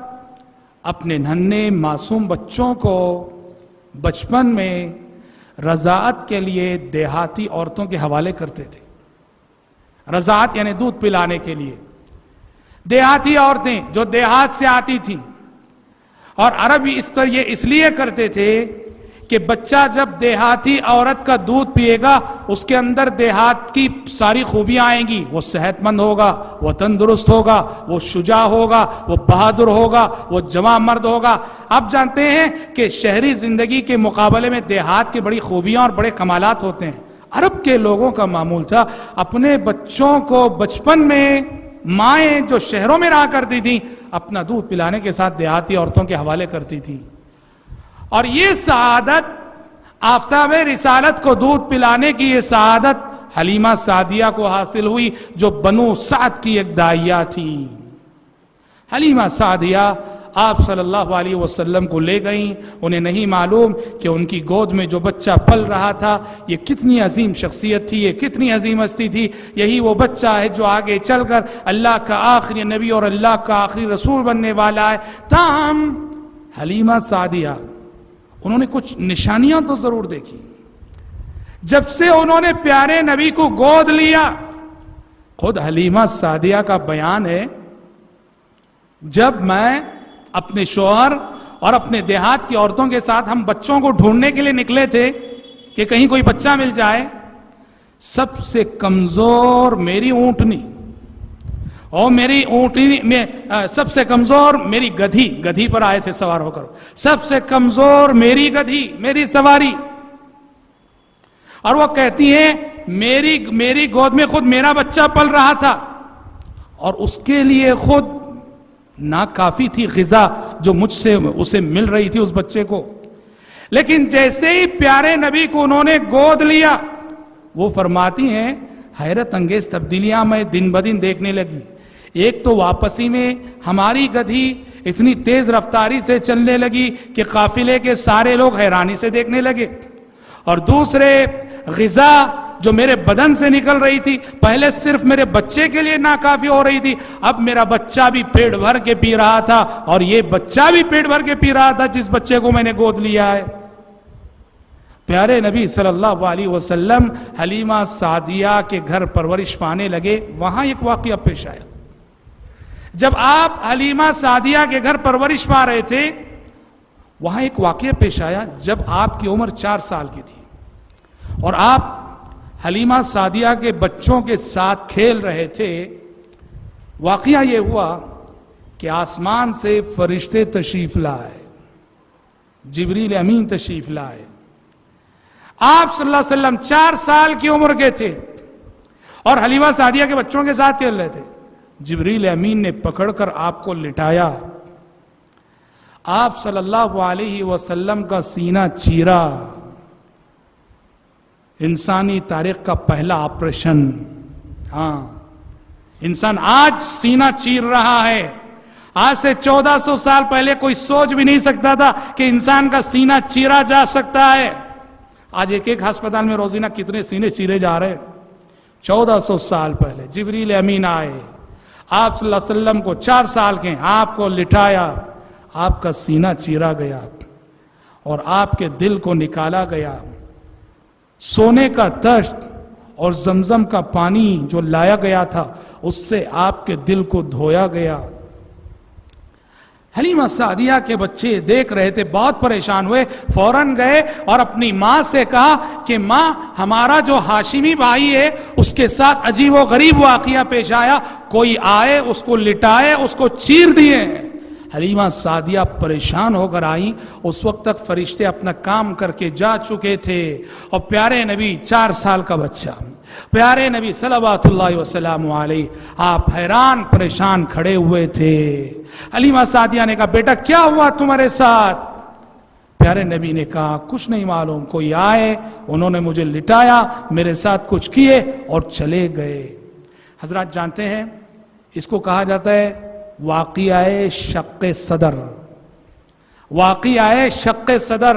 اپنے ننھے معصوم بچوں کو بچپن میں رضاعت کے لیے دیہاتی عورتوں کے حوالے کرتے تھے۔ رضاعت یعنی دودھ پلانے کے لیے دیہاتی عورتیں جو دیہات سے آتی تھیں، اور عرب یہ اس لیے کرتے تھے کہ بچہ جب دیہاتی عورت کا دودھ پیے گا اس کے اندر دیہات کی ساری خوبیاں آئیں گی، وہ صحت مند ہوگا، وہ تندرست ہوگا، وہ شجاع ہوگا، وہ بہادر ہوگا، وہ جواں مرد ہوگا۔ آپ جانتے ہیں کہ شہری زندگی کے مقابلے میں دیہات کی بڑی خوبیاں اور بڑے کمالات ہوتے ہیں۔ عرب کے لوگوں کا معمول تھا اپنے بچوں کو بچپن میں مائیں جو شہروں میں رہا کرتی تھیں اپنا دودھ پلانے کے ساتھ دیہاتی عورتوں کے حوالے کرتی تھی، اور یہ سعادت آفتاب رسالت کو دودھ پلانے کی یہ سعادت حلیمہ سعدیہ کو حاصل ہوئی جو بنو سعد کی ایک داعیہ تھی۔ حلیمہ سعدیہ آپ صلی اللہ علیہ وسلم کو لے گئیں، انہیں نہیں معلوم کہ ان کی گود میں جو بچہ پل رہا تھا یہ کتنی عظیم شخصیت تھی، یہ کتنی عظیم ہستی تھی، یہی وہ بچہ ہے جو آگے چل کر اللہ کا آخری نبی اور اللہ کا آخری رسول بننے والا ہے۔ تاہم حلیمہ سعدیہ انہوں نے کچھ نشانیاں تو ضرور دیکھی۔ جب سے انہوں نے پیارے نبی کو گود لیا، خود حلیمہ سعدیہ کا بیان ہے، جب میں اپنے شوہر اور اپنے دیہات کی عورتوں کے ساتھ ہم بچوں کو ڈھونڈنے کے لیے نکلے تھے کہ کہیں کوئی بچہ مل جائے، سب سے کمزور میری اونٹنی اور میری اونٹنی میں سب سے کمزور میری گدھی پر آئے تھے سوار ہو کر، سب سے کمزور میری گدھی، میری سواری، اور وہ کہتی ہیں میری گود میں خود میرا بچہ پل رہا تھا اور اس کے لیے خود ناکافی تھی غذا جو مجھ سے اسے مل رہی تھی اس بچے کو، لیکن جیسے ہی پیارے نبی کو انہوں نے گود لیا، وہ فرماتی ہیں حیرت انگیز تبدیلیاں میں دن بدن دیکھنے لگی۔ ایک تو واپسی میں ہماری گدھی اتنی تیز رفتاری سے چلنے لگی کہ قافلے کے سارے لوگ حیرانی سے دیکھنے لگے، اور دوسرے غذا جو میرے بدن سے نکل رہی تھی پہلے صرف میرے بچے کے لیے ناکافی ہو رہی تھی، اب میرا بچہ بھی پیٹ بھر کے پی رہا تھا، اور یہ بچہ بھی پیٹ بھر کے پی رہا تھا جس بچے کو میں نے گود لیا ہے۔ پیارے نبی صلی اللہ علیہ وسلم حلیمہ سعدیہ کے گھر پرورش پانے لگے۔ وہاں ایک واقعہ پیش آیا، جب آپ حلیمہ سعدیہ کے گھر پرورش پا رہے تھے وہاں ایک واقعہ پیش آیا جب آپ کی عمر 4 سال کی تھی اور آپ حلیمہ سعدیہ کے بچوں کے ساتھ کھیل رہے تھے۔ واقعہ یہ ہوا کہ آسمان سے فرشتے تشریف لائے، جبریل امین تشریف لائے، آپ صلی اللہ علیہ وسلم 4 سال کی عمر کے تھے اور حلیمہ سعدیہ کے بچوں کے ساتھ کھیل رہے تھے۔ جبریل امین نے پکڑ کر آپ کو لٹایا، آپ صلی اللہ علیہ وسلم کا سینہ چیرا، انسانی تاریخ کا پہلا آپریشن۔ ہاں، انسان آج سینہ چیر رہا ہے، آج سے 1400 سال پہلے کوئی سوچ بھی نہیں سکتا تھا کہ انسان کا سینہ چیرا جا سکتا ہے۔ آج ایک ہسپتال میں روزانہ کتنے سینے چیرے جا رہے ہیں۔ 1400 سال پہلے جبریل امین آئے، آپ صلی اللہ علیہ وسلم کو 4 سال کے آپ کو لٹایا، آپ کا سینہ چیرا گیا اور آپ کے دل کو نکالا گیا، سونے کا تشت اور زمزم کا پانی جو لایا گیا تھا اس سے آپ کے دل کو دھویا گیا۔ حلیمہ سعدیہ کے بچے دیکھ رہے تھے، بہت پریشان ہوئے، فوراً گئے اور اپنی ماں سے کہا کہ ماں، ہمارا جو ہاشمی بھائی ہے اس کے ساتھ عجیب و غریب واقعہ پیش آیا، کوئی آئے اس کو لٹائے، اس کو چیر دیے۔ حلیمہ سعدیہ پریشان ہو کر آئیں، اس وقت تک فرشتے اپنا کام کر کے جا چکے تھے اور پیارے نبی 4 سال کا بچہ، پیارے نبی صلوات اللہ وسلم علیہ، آپ حیران پریشان کھڑے ہوئے تھے۔ حلیمہ سعدیہ نے کہا بیٹا کیا ہوا تمہارے ساتھ؟ پیارے نبی نے کہا کچھ نہیں معلوم، کوئی آئے، انہوں نے مجھے لٹایا، میرے ساتھ کچھ کیے اور چلے گئے۔ حضرات جانتے ہیں اس کو کہا جاتا ہے واقعہ شق صدر، واقعہ شق صدر،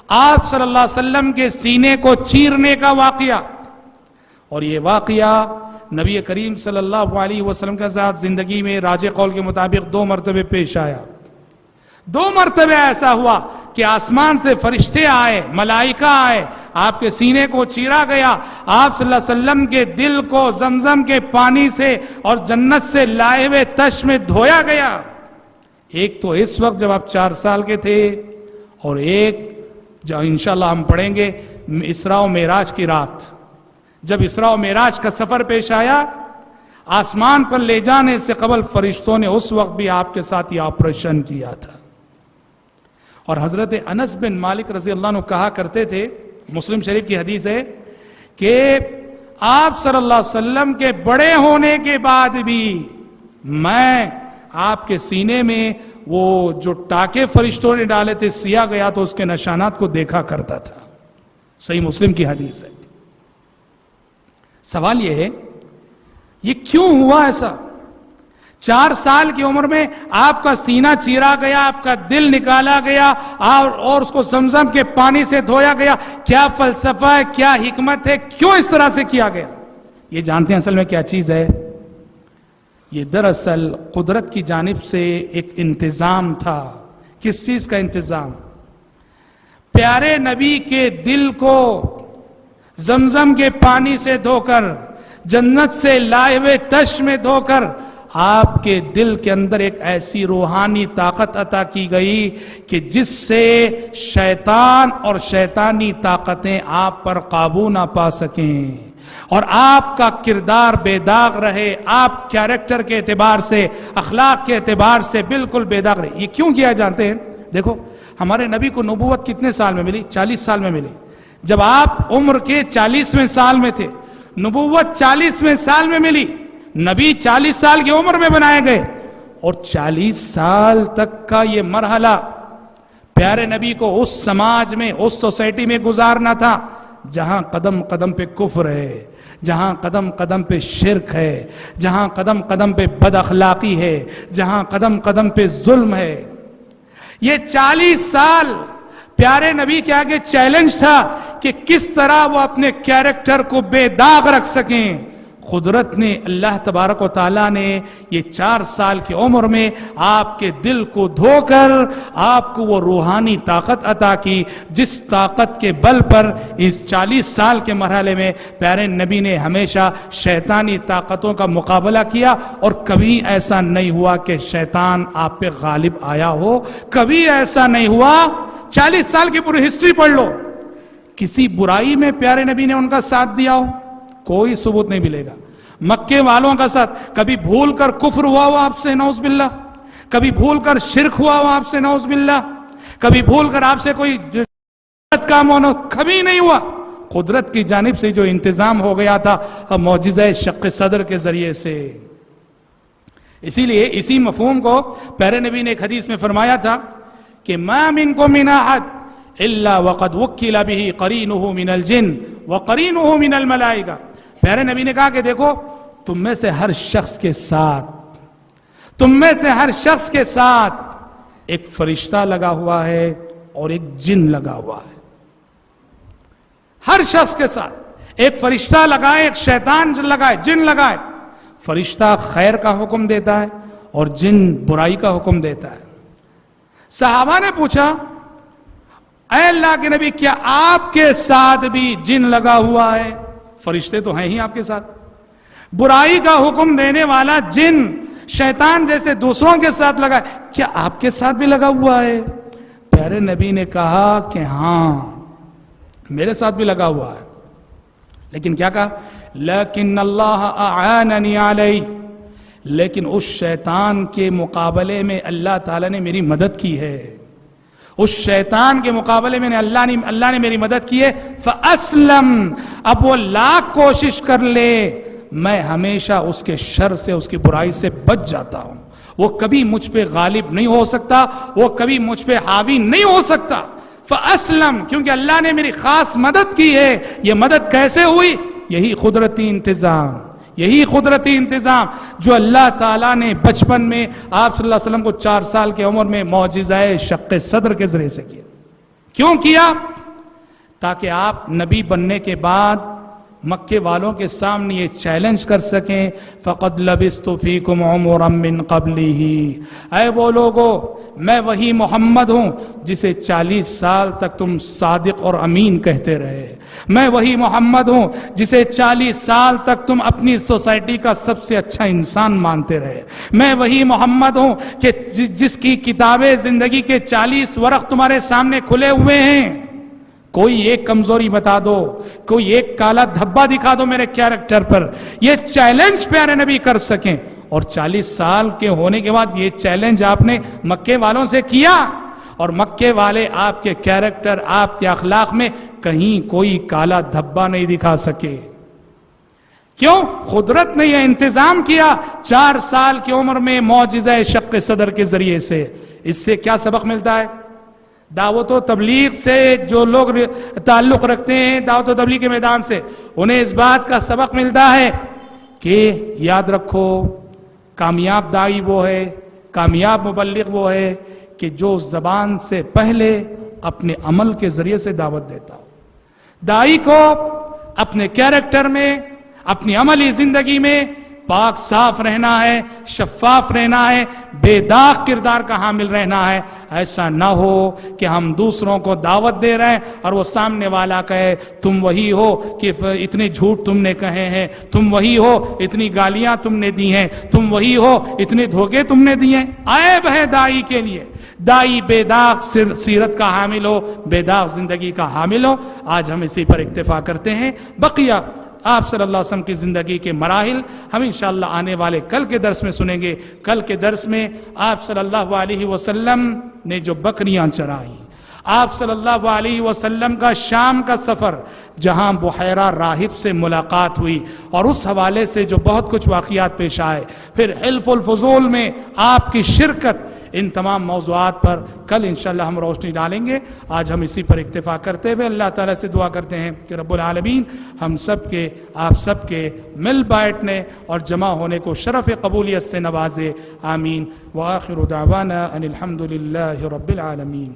آپ صلی اللہ علیہ وسلم کے سینے کو چیرنے کا واقعہ۔ اور یہ واقعہ نبی کریم صلی اللہ علیہ وسلم کے ساتھ زندگی میں راج قول کے مطابق 2 مرتبہ پیش آیا۔ 2 مرتبہ ایسا ہوا کہ آسمان سے فرشتے آئے، ملائکہ آئے، آپ کے سینے کو چیرا گیا، آپ صلی اللہ علیہ وسلم کے دل کو زمزم کے پانی سے اور جنت سے لائے ہوئے تش میں دھویا گیا۔ ایک تو اس وقت جب آپ 4 سال کے تھے، اور ایک جو انشاءاللہ ہم پڑھیں گے اسراء و معراج کی رات، جب اسراء و معراج کا سفر پیش آیا، آسمان پر لے جانے سے قبل فرشتوں نے اس وقت بھی آپ کے ساتھ یہ آپریشن کیا تھا. اور حضرت انس بن مالک رضی اللہ عنہ کہا کرتے تھے، مسلم شریف کی حدیث ہے کہ آپ صلی اللہ علیہ وسلم کے بڑے ہونے کے بعد بھی میں آپ کے سینے میں وہ جو ٹاکے فرشتوں نے ڈالے تھے سیا گیا تو اس کے نشانات کو دیکھا کرتا تھا. صحیح مسلم کی حدیث ہے. سوال یہ ہے یہ کیوں ہوا ایسا؟ 4 سال کی عمر میں آپ کا سینہ چیرا گیا، آپ کا دل نکالا گیا اور اس کو زمزم کے پانی سے دھویا گیا. کیا فلسفہ ہے، کیا حکمت ہے، کیوں اس طرح سے کیا گیا؟ یہ جانتے ہیں اصل میں کیا چیز ہے؟ یہ دراصل قدرت کی جانب سے ایک انتظام تھا. کس چیز کا انتظام؟ پیارے نبی کے دل کو زمزم کے پانی سے دھو کر، جنت سے لائے ہوئے تش میں دھو کر آپ کے دل کے اندر ایک ایسی روحانی طاقت عطا کی گئی کہ جس سے شیطان اور شیطانی طاقتیں آپ پر قابو نہ پا سکیں اور آپ کا کردار بے داغ رہے، آپ کیریکٹر کے اعتبار سے، اخلاق کے اعتبار سے بالکل بے داغ رہے. یہ کیوں کیا جانتے ہیں؟ دیکھو ہمارے نبی کو نبوت کتنے سال میں ملی؟ 40 سال میں ملی. جب آپ عمر کے 40ویں سال میں تھے، نبوت 40ویں سال میں ملی. نبی 40 سال کی عمر میں بنائے گئے اور 40 سال تک کا یہ مرحلہ پیارے نبی کو اس سماج میں، اس سوسائٹی میں گزارنا تھا جہاں قدم قدم پہ کفر ہے، جہاں قدم قدم پہ شرک ہے، جہاں قدم قدم پہ بد اخلاقی ہے، جہاں قدم قدم پہ ظلم ہے. یہ 40 سال پیارے نبی کے آگے چیلنج تھا کہ کس طرح وہ اپنے کیریکٹر کو بے داغ رکھ سکیں. قدرت نے، اللہ تبارک و تعالیٰ نے یہ 4 سال کی عمر میں آپ کے دل کو دھو کر آپ کو وہ روحانی طاقت عطا کی جس طاقت کے بل پر اس 40 سال کے مرحلے میں پیارے نبی نے ہمیشہ شیطانی طاقتوں کا مقابلہ کیا اور کبھی ایسا نہیں ہوا کہ شیطان آپ پہ غالب آیا ہو. کبھی ایسا نہیں ہوا. 40 سال کی پوری ہسٹری پڑھ لو، کسی برائی میں پیارے نبی نے ان کا ساتھ دیا ہو؟ کوئی ثبوت نہیں ملے گا. مکے والوں کا ساتھ کبھی بھول کر کفر ہوا ہو آپ سے نعوذ باللہ، کبھی بھول کر شرک ہوا ہو آپ سے نعوذ باللہ، کبھی بھول کر آپ سے کوئی غلط کام ہونا، کبھی نہیں ہوا. قدرت کی جانب سے جو انتظام ہو گیا تھا معجزہ شق صدر کے ذریعے سے. اسی لیے اسی مفہوم کو پیارے نبی نے ایک حدیث میں فرمایا تھا کہ ما منکم من احد الا وقد وکل به قرینہ من الجن وقرینہ من الملائکہ. پیارے نبی نے کہا کہ دیکھو تم میں سے ہر شخص کے ساتھ ایک فرشتہ لگا ہوا ہے اور ایک جن لگا ہوا ہے. ہر شخص کے ساتھ ایک فرشتہ لگائے، ایک شیطان لگائے، جن لگائے. فرشتہ خیر کا حکم دیتا ہے اور جن برائی کا حکم دیتا ہے. صحابہ نے پوچھا اے اللہ کے نبی کیا آپ کے ساتھ بھی جن لگا ہوا ہے؟ فرشتے تو ہیں ہی آپ کے ساتھ. برائی کا حکم دینے والا جن، شیطان جیسے دوسروں کے ساتھ لگا ہے، کیا آپ کے ساتھ بھی لگا ہوا ہے؟ پیارے نبی نے کہا کہ ہاں میرے ساتھ بھی لگا ہوا ہے. لیکن کیا کہا؟ لیکن اللہ اعاننی علیہ، لیکن اس شیطان کے مقابلے میں اللہ تعالیٰ نے میری مدد کی ہے. اس شیطان کے مقابلے میں اللہ نے میری مدد کی ہے. فَأَسْلَمْ، اب وہ لاکھ کوشش کر لے میں ہمیشہ اس کے شر سے، اس کی برائی سے بچ جاتا ہوں. وہ کبھی مجھ پہ غالب نہیں ہو سکتا، وہ کبھی مجھ پہ حاوی نہیں ہو سکتا. فَأَسْلَمْ، کیونکہ اللہ نے میری خاص مدد کی ہے. یہ مدد کیسے ہوئی؟ یہی قدرتی انتظام جو اللہ تعالیٰ نے بچپن میں آپ صلی اللہ علیہ وسلم کو 4 سال کی عمر میں معجزہ شق صدر کے ذریعے سے کیا. کیوں کیا؟ تاکہ آپ نبی بننے کے بعد مکے والوں کے سامنے یہ چیلنج کر سکیں فقد لبثت فیکم عمرا من قبلہ، اے وہ لوگو میں وہی محمد ہوں جسے 40 سال تک تم صادق اور امین کہتے رہے، میں وہی محمد ہوں جسے 40 سال تک تم اپنی سوسائٹی کا سب سے اچھا انسان مانتے رہے، میں وہی محمد ہوں کہ جس کی کتابیں زندگی کے 40 ورق تمہارے سامنے کھلے ہوئے ہیں، کوئی ایک کمزوری بتا دو، کوئی ایک کالا دھبا دکھا دو میرے کیریکٹر پر، یہ چیلنج پیارے نبی کر سکیں۔ اور 40 سال کے ہونے کے بعد یہ چیلنج آپ نے مکے والوں سے کیا، اور مکے والے آپ کے کیریکٹر، آپ کے اخلاق میں کہیں کوئی کالا دھبا نہیں دکھا سکے۔ کیوں؟ قدرت نے یہ انتظام کیا 4 سال کی عمر میں معجزہ شق صدر کے ذریعے سے۔ اس سے کیا سبق ملتا ہے؟ دعوت و تبلیغ سے جو لوگ تعلق رکھتے ہیں، دعوت و تبلیغ کے میدان سے، انہیں اس بات کا سبق ملتا ہے کہ یاد رکھو کامیاب داعی وہ ہے، کامیاب مبلغ وہ ہے کہ جو زبان سے پہلے اپنے عمل کے ذریعے سے دعوت دیتا ہو۔ داعی کو اپنے کیریکٹر میں، اپنی عملی زندگی میں پاک صاف رہنا ہے، شفاف رہنا ہے، بے داغ کردار کا حامل رہنا ہے۔ ایسا نہ ہو کہ ہم دوسروں کو دعوت دے رہے ہیں اور وہ سامنے والا کہے تم وہی ہو کہ اتنے جھوٹ تم نے کہے ہیں، تم وہی ہو اتنی گالیاں تم نے دی ہیں، تم وہی ہو اتنے دھوکے تم نے دیے ہیں۔ عیب ہے داعی کے لیے، داعی بے داغ سیرت کا حامل ہو، بے داغ زندگی کا حامل ہو۔ آج ہم اسی پر اکتفا کرتے ہیں۔ بقیہ آپ صلی اللہ علیہ وسلم کی زندگی کے مراحل ہم انشاءاللہ آنے والے کل کے درس میں سنیں گے۔ کل کے درس میں آپ صلی اللہ علیہ وسلم نے جو بکریاں چرائیں، آپ صلی اللہ علیہ وسلم کا شام کا سفر جہاں بحیرہ راہب سے ملاقات ہوئی اور اس حوالے سے جو بہت کچھ واقعات پیش آئے، پھر حلف الفضول میں آپ کی شرکت، ان تمام موضوعات پر کل انشاءاللہ ہم روشنی ڈالیں گے۔ آج ہم اسی پر اکتفا کرتے ہوئے اللہ تعالیٰ سے دعا کرتے ہیں کہ رب العالمین ہم سب کے، آپ سب کے مل بیٹھنے اور جمع ہونے کو شرف قبولیت سے نوازے، آمین۔ وآخر دعوانا ان الحمد للہ رب العالمین۔